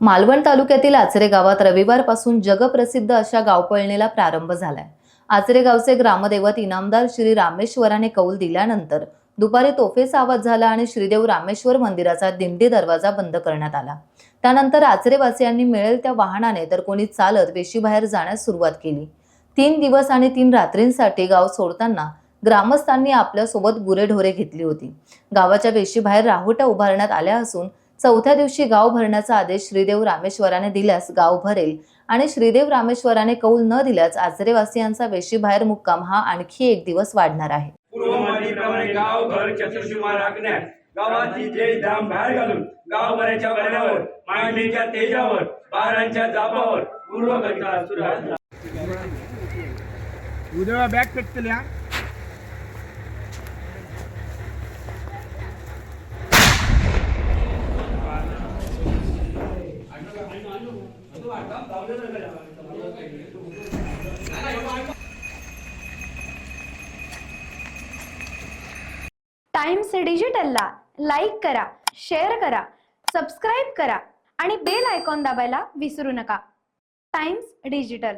मालवण तालुक्यातील आचरे गावात रविवारपासून जगप्रसिद्ध अशा गावपळणीला प्रारंभ झालाय। आचरे गावचे ग्रामदैवत इनामदार श्री रामेश्वराने कौल दिल्यानंतर दुपारी तोफेचा आवाज झाला आणि श्रीदेव रामेश्वर मंदिराचा दिंडी दरवाजा बंद करण्यात आला। त्यानंतर आचरेवासियांनी मिळेल त्या वाहनाने तर कोणी चालत वेशीबाहेर जाण्यास सुरुवात केली। 3 दिवस आणि 3 रात्रींसाठी गाव सोडताना ग्रामस्थांनी आपल्या सोबत गुरेढोरे घेतली होती। गावाच्या वेशीबाहेर राहुट्या उभारण्यात आल्या असून चौथ्या दिवशी गाव भरण्याचा आदेश श्रीदेव रामेश्वराने दिल्यास गाव भरेल आणि श्रीदेव रामेश्वराने कौल न दिल्यास आचरेवासियांचा वेशीबाहेर मुक्काम हा आणखी एक दिवस वाढणार आहे। पूर्वमातीप्रमाणे गाव घर चतुर्सीमा राखण्यात गावाची जय धाम बाहेर घालून गाव भराच्या बळावर मांडणीच्या तेजावर बारांच्या जापावर पूर्वकरिता सुरू आहे। उद्या बॅग पेटतल्या टाइम्स डिजिटलला लाईक करा, शेअर करा, सबस्क्राईब करा आणि बेल आयकॉन दाबायला विसरू नका। Times digital.